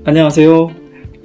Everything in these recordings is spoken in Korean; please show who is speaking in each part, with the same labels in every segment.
Speaker 1: 안녕하세요.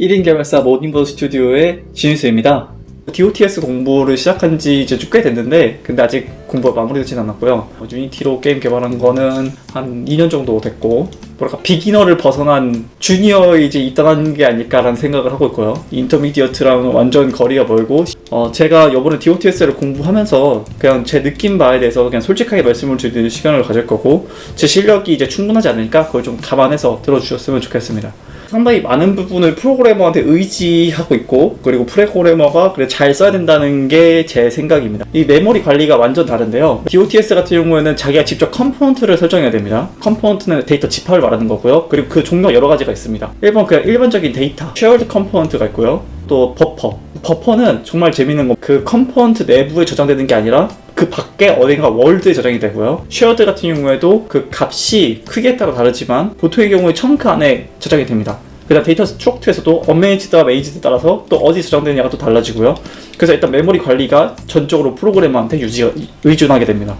Speaker 1: 1인 개발사 모닝버드 스튜디오의 진유수입니다. DOTS 공부를 시작한 지 이제 꽤 됐는데, 근데 아직 공부가 마무리되진 않았고요. 유니티로 게임 개발한 거는 한 2년 정도 됐고, 뭐랄까 비기너를 벗어난 주니어에 이제 입단한 게 아닐까라는 생각을 하고 있고요. 인터미디어트랑 완전 거리가 멀고, 제가 이번에 DOTS를 공부하면서 그냥 제 느낀 바에 대해서 그냥 솔직하게 말씀을 드리는 시간을 가질 거고, 제 실력이 이제 충분하지 않으니까 그걸 좀 감안해서 들어주셨으면 좋겠습니다. 상당히 많은 부분을 프로그래머한테 의지하고 있고, 그리고 프로그래머가 그래 잘 써야 된다는 게 제 생각입니다. 이 메모리 관리가 완전 다른데요. DOTS 같은 경우에는 자기가 직접 컴포넌트를 설정해야 됩니다. 컴포넌트는 데이터 집합을 말하는 거고요. 그리고 그 종류가 여러 가지가 있습니다. 그냥 일반적인 데이터, 쉐어드 컴포넌트가 있고요. 또 버퍼는 정말 재밌는 거, 그 컴포넌트 내부에 저장되는 게 아니라 그 밖에 어딘가 월드에 저장이 되고요. 쉐어드 같은 경우에도 그 값이 크기에 따라 다르지만 보통의 경우에 청크 안에 저장이 됩니다. 그다음 데이터 스트럭처에서도 언매니지드와 매니지드에 따라서 또 어디 저장되느냐가 또 달라지고요. 그래서 일단 메모리 관리가 전적으로 프로그래머한테 의존하게 됩니다.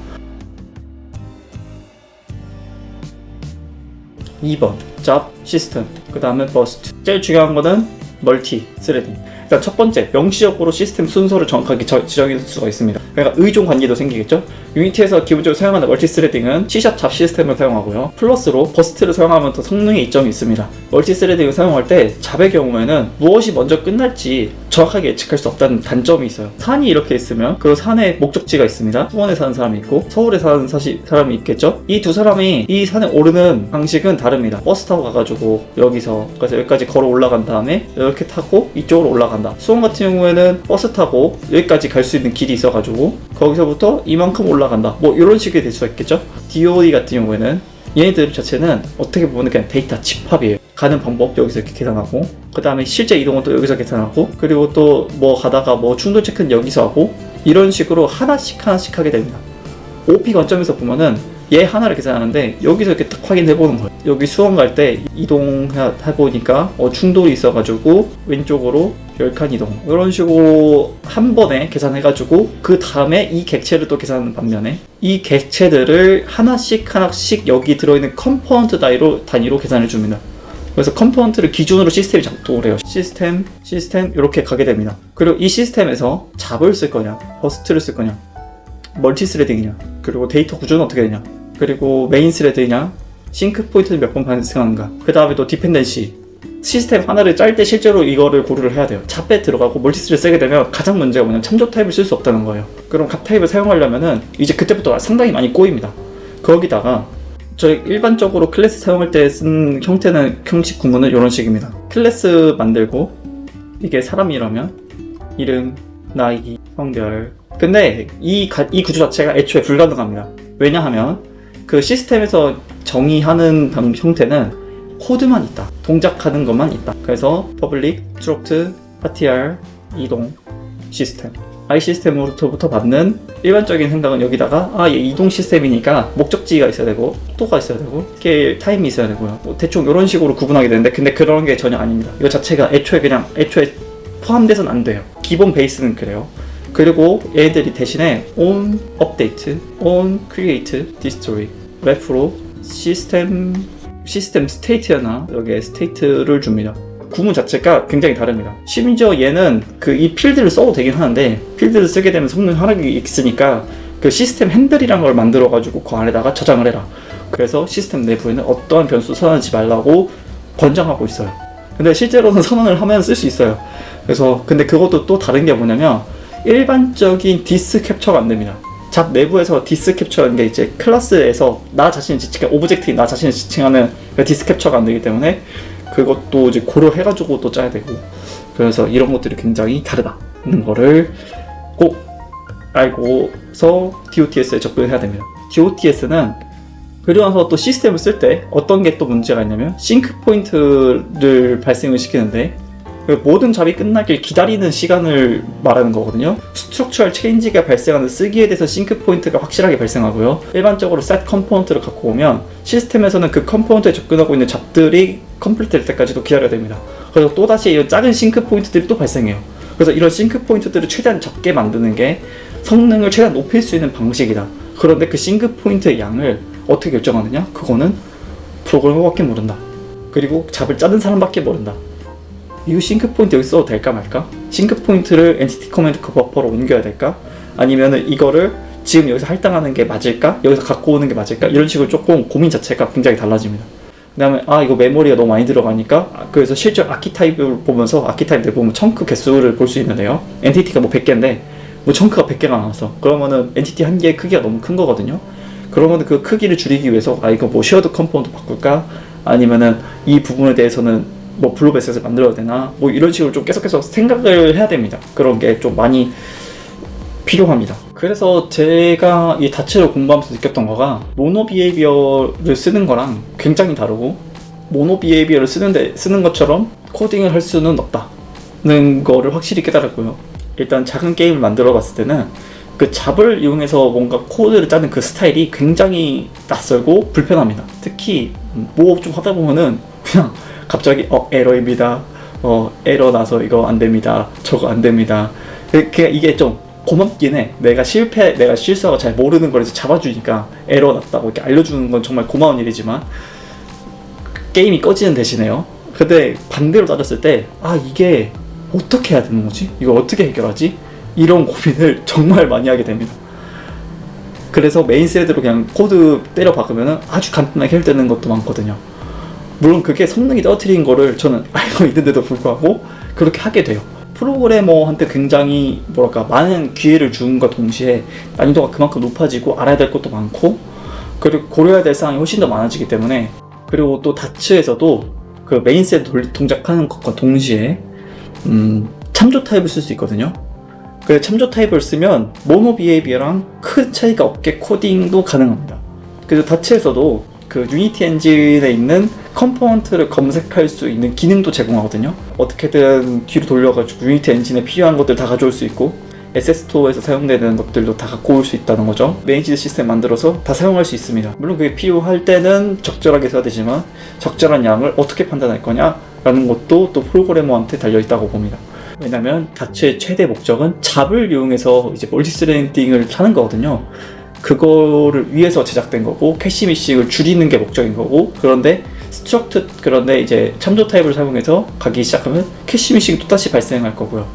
Speaker 1: 2번 잡 시스템, 그 다음에 버스트. 제일 중요한 거는 멀티 스레딩. 일단 첫 번째, 명시적으로 시스템 순서를 정확하게 지정할 수가 있습니다. 그러니까 의존 관계도 생기겠죠. 유니티에서 기본적으로 사용하는 멀티 스레딩은 C# 잡 시스템을 사용하고요. 플러스로 버스트를 사용하면 더 성능의 이점이 있습니다. 멀티 스레딩을 사용할 때 잡의 경우에는 무엇이 먼저 끝날지 정확하게 예측할 수 없다는 단점이 있어요. 산이 이렇게 있으면 그 산에 목적지가 있습니다. 수원에 사는 사람이 있고 서울에 사는 사람이 있겠죠. 이 두 사람이 이 산에 오르는 방식은 다릅니다. 버스 타고 가가지고 그래서 여기까지 걸어 올라간 다음에 이렇게 타고 이쪽으로 올라간다. 수원 같은 경우에는 버스 타고 여기까지 갈 수 있는 길이 있어가지고 거기서부터 이만큼 올라간다. 뭐 이런 식이 될 수가 있겠죠. DOE 같은 경우에는 얘네들 자체는 어떻게 보면 그냥 데이터 집합이에요. 가는 방법 여기서 이렇게 계산하고, 그 다음에 실제 이동은 또 여기서 계산하고, 그리고 또 뭐 가다가 뭐 충돌 체크는 여기서 하고, 이런 식으로 하나씩 하게 됩니다. OP 관점에서 보면은 얘 하나를 계산하는데 여기서 이렇게 딱 확인해보는 거예요. 여기 수원 갈 때 이동해보니까 충돌이 있어가지고 왼쪽으로 10칸 이동, 이런 식으로 한 번에 계산해가지고 그 다음에 이 객체를 또 계산하는 반면에 이 객체들을 하나씩 여기 들어있는 컴포넌트 단위로 계산해줍니다. 그래서 컴포넌트를 기준으로 시스템이 작동을 해요. 시스템 이렇게 가게 됩니다. 그리고 이 시스템에서 잡을 쓸 거냐, 버스트를 쓸 거냐, 멀티 스레딩이냐, 그리고 데이터 구조는 어떻게 되냐, 그리고 메인 스레드냐, 싱크 포인트는 몇 번 발생하는가, 그 다음에 또 디펜던시, 시스템 하나를 짤 때 실제로 이거를 고려를 해야 돼요. 잡에 들어가고 멀티스를 쓰게 되면 가장 문제가 뭐냐면 참조 타입을 쓸 수 없다는 거예요. 그럼 값 타입을 사용하려면은 이제 그때부터 상당히 많이 꼬입니다. 거기다가 저희 일반적으로 클래스 사용할 때 쓴 형식 구문은 이런 식입니다. 클래스 만들고, 이게 사람이라면 이름, 나이, 성별. 근데 이 구조 자체가 애초에 불가능합니다. 왜냐하면 그 시스템에서 정의하는 형태는 코드만 있다. 동작하는 것만 있다. 그래서 public, struct, ptr, 이동, 시스템. I 시스템으로부터 받는 일반적인 생각은 여기다가 얘 이동 시스템이니까 목적지가 있어야 되고, 속도가 있어야 되고, 스케일 타임이 있어야 되고요. 대충 이런 식으로 구분하게 되는데, 근데 그런 게 전혀 아닙니다. 이거 자체가 애초에 포함돼서는 안 돼요. 기본 베이스는 그래요. 그리고 얘들이 대신에 on update, on create, destroy, ref로 시스템 스테이트나 여기에 스테이트를 줍니다. 구문 자체가 굉장히 다릅니다. 심지어 얘는 이 필드를 써도 되긴 하는데, 필드를 쓰게 되면 성능 하락이 있으니까 그 시스템 핸들이라는 걸 만들어가지고 그 안에다가 저장을 해라. 그래서 시스템 내부에는 어떠한 변수 선언하지 말라고 권장하고 있어요. 근데 실제로는 선언을 하면 쓸 수 있어요. 그래서 근데 그것도 또 다른 게 뭐냐면, 일반적인 디스 캡처가 안 됩니다. 잡 내부에서 디스 캡처라는 게 이제 클래스에서 오브젝트인 나 자신을 지칭하는 디스 캡처가 안 되기 때문에 그것도 이제 고려해가지고 또 짜야 되고, 그래서 이런 것들이 굉장히 다르다는 거를 꼭 알고서 DOTS에 접근해야 됩니다. DOTS는 그리고 나서 또 시스템을 쓸 때 어떤 게 또 문제가 있냐면, 싱크 포인트를 발생을 시키는데, 모든 잡이 끝나길 기다리는 시간을 말하는 거거든요. 스트럭처럴 체인지가 발생하는 쓰기에 대해서 싱크 포인트가 확실하게 발생하고요. 일반적으로 set 컴포넌트를 갖고 오면 시스템에서는 그 컴포넌트에 접근하고 있는 잡들이 컴플리트 될 때까지도 기다려야 됩니다. 그래서 또다시 이런 작은 싱크 포인트들이 또 발생해요. 그래서 이런 싱크 포인트들을 최대한 적게 만드는 게 성능을 최대한 높일 수 있는 방식이다. 그런데 그 싱크 포인트의 양을 어떻게 결정하느냐? 그거는 프로그래머밖에 모른다. 그리고 잡을 짜는 사람밖에 모른다. 이거 싱크 포인트 여기 써도 될까 말까? 싱크 포인트를 엔티티 커맨드 그 버퍼로 옮겨야 될까? 아니면은 이거를 지금 여기서 할당하는 게 맞을까? 여기서 갖고 오는 게 맞을까? 이런 식으로 조금 고민 자체가 굉장히 달라집니다. 그 다음에 이거 메모리가 너무 많이 들어가니까 그래서 실제 아키타입을 보면서 아키타입 내보면 청크 개수를 볼 수 있는데요. 엔티티가 뭐 100개인데 뭐 청크가 100개가 나왔어. 그러면은 엔티티 한 개의 크기가 너무 큰 거거든요. 그러면 그 크기를 줄이기 위해서 이거 뭐 쉐어드 컴포넌트 바꿀까? 아니면은 이 부분에 대해서는 뭐 블루베스에서 만들어야 되나? 뭐 이런 식으로 좀 계속해서 생각을 해야 됩니다. 그런 게 좀 많이 필요합니다. 그래서 제가 이 다츠를 공부하면서 느꼈던 거가 모노 비헤이비어를 쓰는 거랑 굉장히 다르고 모노 비헤이비어를 쓰는 것처럼 코딩을 할 수는 없다는 거를 확실히 깨달았고요. 일단 작은 게임을 만들어 봤을 때는 그 잡을 이용해서 뭔가 코드를 짜는 그 스타일이 굉장히 낯설고 불편합니다. 특히 뭐 좀 하다 보면은 그냥 갑자기 에러입니다. 에러 나서 이거 안 됩니다. 저거 안 됩니다. 이게 좀 고맙긴 해. 내가 실수하고 잘 모르는 걸 이제 잡아주니까 에러 났다고 이렇게 알려주는 건 정말 고마운 일이지만 게임이 꺼지는 대신에요. 근데 반대로 따졌을 때 이게 어떻게 해야 되는 거지? 이거 어떻게 해결하지? 이런 고민을 정말 많이 하게 됩니다. 그래서 메인 스레드로 그냥 코드 때려 박으면 아주 간단하게 해결되는 것도 많거든요. 물론 그게 성능이 떨어뜨린 거를 저는 알고 있는데도 불구하고 그렇게 하게 돼요. 프로그래머한테 굉장히 많은 기회를 주는 것과 동시에 난이도가 그만큼 높아지고 알아야 될 것도 많고 그리고 고려해야 될 사항이 훨씬 더 많아지기 때문에 그리고 또 다츠에서도 그 메인 스레드 동작하는 것과 동시에 참조 타입을 쓸 수 있거든요. 그 참조 타입을 쓰면 모노 비헤이비어랑 큰 차이가 없게 코딩도 가능합니다. 그래서 다츠에서도 그 유니티 엔진에 있는 컴포넌트를 검색할 수 있는 기능도 제공하거든요. 어떻게든 뒤로 돌려가지고 유니티 엔진에 필요한 것들 다 가져올 수 있고 SS토어에서 사용되는 것들도 다 갖고 올 수 있다는 거죠. 매니지드 시스템 만들어서 다 사용할 수 있습니다. 물론 그게 필요할 때는 적절하게 써야 되지만 적절한 양을 어떻게 판단할 거냐라는 것도 또 프로그래머한테 달려있다고 봅니다. 왜냐면 다츠의 최대 목적은 잡을 이용해서 이제 멀티스레딩을 하는 거거든요. 그거를 위해서 제작된 거고 캐시 미싱을 줄이는 게 목적인 거고 그런데 그런데 이제 참조 타입을 사용해서 가기 시작하면 캐시 미싱이 또다시 발생할 거고요.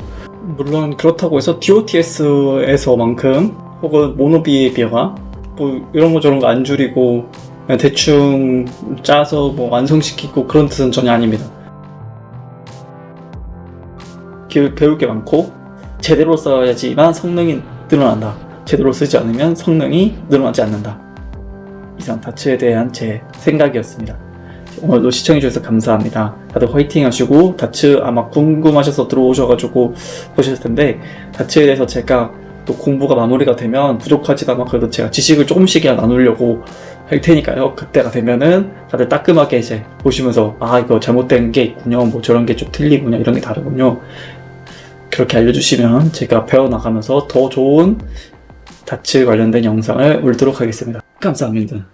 Speaker 1: 물론 그렇다고 해서 DOTS에서만큼 혹은 모노 비헤이비어가 뭐 이런 거 저런 거 안 줄이고 그냥 대충 짜서 뭐 완성시키고 그런 뜻은 전혀 아닙니다. 배울 게 많고 제대로 써야지만 성능이 늘어난다. 제대로 쓰지 않으면 성능이 늘어나지 않는다. 이상 다츠에 대한 제 생각이었습니다. 오늘도 시청해주셔서 감사합니다. 다들 화이팅 하시고 다츠 아마 궁금하셔서 들어오셔가지고 보셨을 텐데 다츠에 대해서 제가 또 공부가 마무리가 되면 부족하지만 그래도 제가 지식을 조금씩이나 나누려고 할 테니까요. 그때가 되면은 다들 따끔하게 이제 보시면서 이거 잘못된 게 있군요. 뭐 저런 게 좀 틀리군요. 이런 게 다르군요. 그렇게 알려주시면 제가 배워나가면서 더 좋은 다츠 관련된 영상을 올리도록 하겠습니다. 감사합니다.